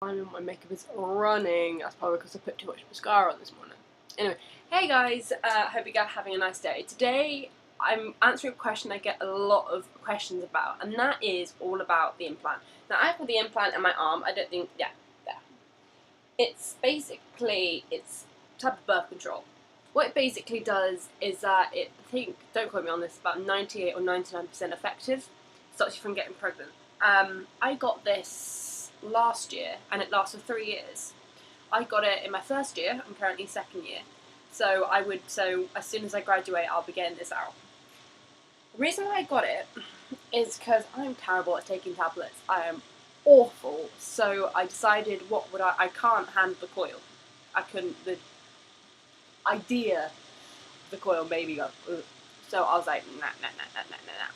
My makeup is running. That's probably because I put too much mascara on this morning. Anyway, hey guys, hope you guys are having a nice day. Today I'm answering a question I get a lot of questions about, and that is all about the implant. Now I've got the implant in my arm. I don't think, yeah, there. It's basically, it's type of birth control. What it basically does is that I think, don't quote me on this, about 98 or 99% effective. Stops you from getting pregnant. I got this last year, and it lasts for 3 years. I got it in my first year. I'm currently second year, so as soon as I graduate, I'll be getting this out. The reason why I got it is because I'm terrible at taking tablets. I am awful. So I decided, I can't handle the coil. I couldn't. The idea of the coil made me go. Ugh. So I was like, nah.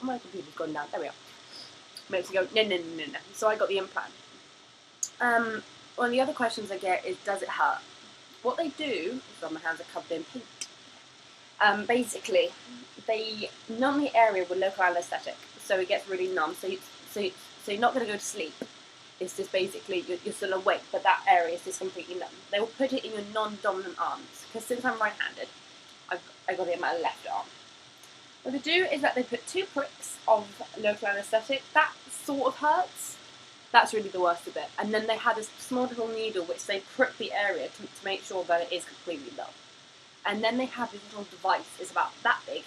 My computer's gone down. There we are. Makes me go, no. So I got the implant. One of the other questions I get is, does it hurt? What they do, so my hands are covered in paint. Basically, they numb the area with local anaesthetic, so it gets really numb. So you're not going to go to sleep. It's just basically you're still awake, but that area is just completely numb. They will put it in your non-dominant arms, because since I'm right-handed, I got it in my left arm. What they do is that they put 2 pricks of local anaesthetic. That sort of hurts. That's really the worst of it. And then they had a small little needle which they prick the area to make sure that it is completely numb. And then they have this little device. It's about that big,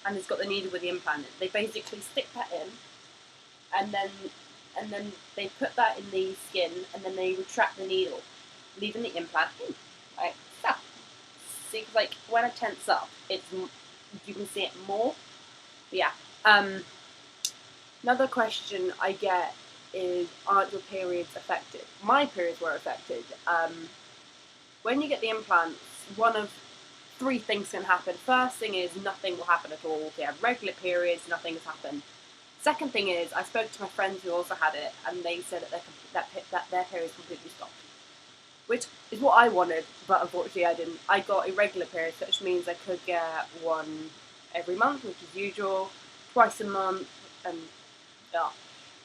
and it's got the needle with the implant in it. They basically stick that in, and then they put that in the skin, and then they retract the needle, leaving the implant in. Right? So, see, like when I tense up, you can see it more. But yeah. Another question I get is, aren't your periods affected? My periods were affected. When you get the implants, one of 3 things can happen. First thing is, nothing will happen at all. If you have regular periods, nothing has happened. Second thing is, I spoke to my friends who also had it, and they said that their periods completely stopped. Which is what I wanted, but unfortunately I didn't. I got irregular periods, which means I could get one every month, which is usual, twice a month, and yeah.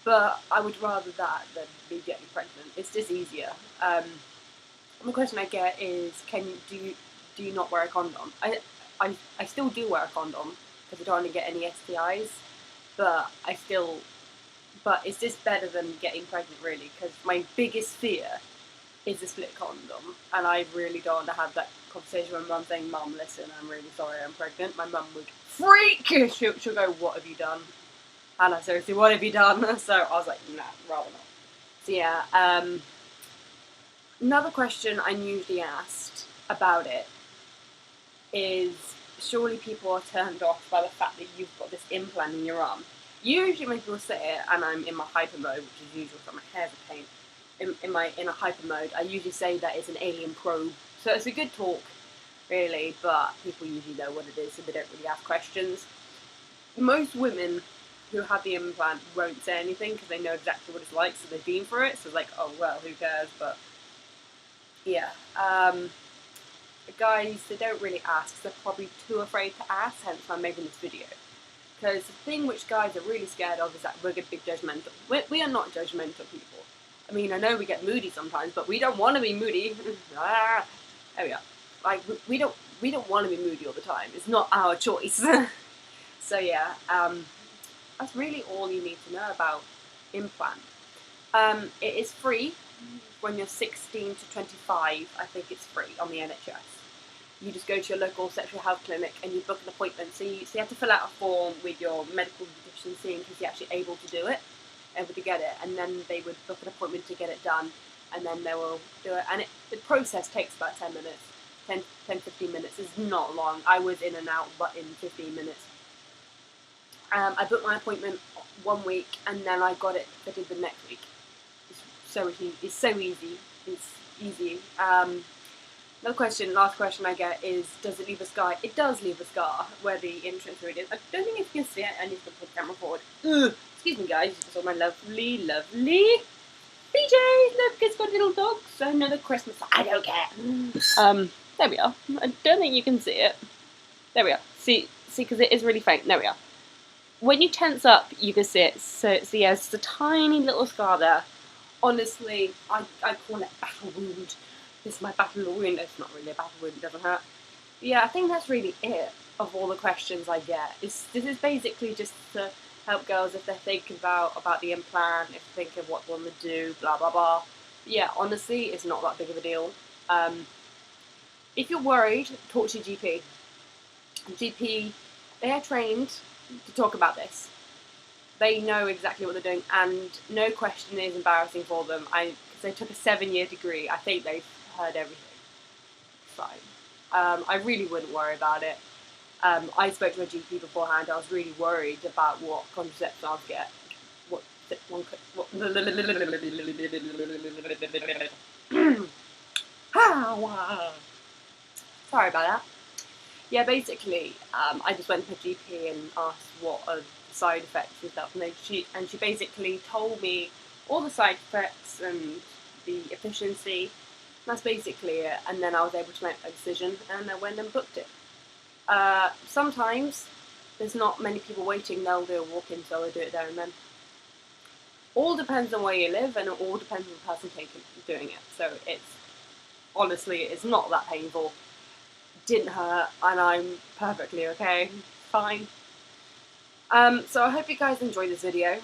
But I would rather that than be getting pregnant. It's just easier. The question I get is, do you not wear a condom? I still do wear a condom because I don't want to get any STIs, but it's just better than getting pregnant, really, because my biggest fear is a split condom, and I really don't want to have that conversation with my mum saying, "Mum, listen, I'm really sorry I'm pregnant." My mum would freak. She'll go, "What have you done? Hannah, seriously, what have you done?" So I was like, nah, rather not. So yeah, another question I'm usually asked about it is, surely people are turned off by the fact that you've got this implant in your arm. Usually when people say it, and I'm in my hyper mode, which is usual, so my hair's a pain, in a hyper mode, I usually say that it's an alien probe. So it's a good talk, really, but people usually know what it is, so they don't really ask questions. Most women who have the implant won't say anything because they know exactly what it's like, so they've been for it, so it's like, oh well, who cares, but yeah. The guys, they don't really ask, they're probably too afraid to ask, hence I'm making this video. Because the thing which guys are really scared of is that we're going to be judgmental. We are not judgmental people. I mean, I know we get moody sometimes, but we don't want to be moody. There we are. Like, we don't want to be moody all the time. It's not our choice. So yeah, that's really all you need to know about implant. It is free when you're 16 to 25. I think it's free on the NHS. You just go to your local sexual health clinic and you book an appointment. So you have to fill out a form with your medical deficiency in case you're actually able to do it, able to get it, and then they would book an appointment to get it done, and then they will do it. And the process takes about 10 minutes, 15 minutes. It's not long. I was in and out, but in 15 minutes. I booked my appointment 1 week, and then I got it fitted the next week. It's so easy. It's easy. Last question I get is, does it leave a scar? It does leave a scar where the entrance wound is. I don't think if you can see it, I need to put the camera forward. Excuse me guys, you just saw my lovely BJ, look, it's got little dogs. Another Christmas, I don't care. There we are. I don't think you can see it. There we are. See, because it is really faint. There we are. When you tense up, you can see it. So yeah, it's a tiny little scar there honestly, I call it battle wound. This is my battle wound. It's not really a battle wound, it doesn't hurt. Yeah, I think that's really it of all the questions I get. This is basically just to help girls if they're thinking about the implant, if they're thinking what they want to do, blah blah blah. Yeah, honestly, it's not that big of a deal. If you're worried, talk to your GP. GP, they are trained to talk about this. They know exactly what they're doing, and no question is embarrassing for them. Because they took a 7-year degree, I think they've heard everything. Fine. I really wouldn't worry about it. I spoke to a GP beforehand. I was really worried about what contraception I'd get. What one could. What, sorry about that. Yeah, basically, I just went to my GP and asked what are the side effects and stuff, and she basically told me all the side effects and the efficiency. That's basically it, and then I was able to make a decision, and I went and booked it. Sometimes there's not many people waiting, they'll do a walk-in, so I do it there and then. All depends on where you live, and it all depends on the person doing it. So it's not that painful. Didn't hurt, and I'm perfectly okay. Fine. So I hope you guys enjoyed this video.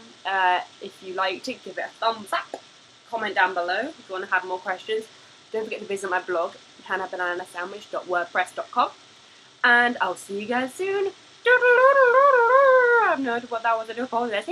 If you liked it, give it a thumbs up. Comment down below if you want to have more questions. Don't forget to visit my blog, hannahbananasandwich.wordpress.com. And I'll see you guys soon. I have no idea what that was. I do apologize.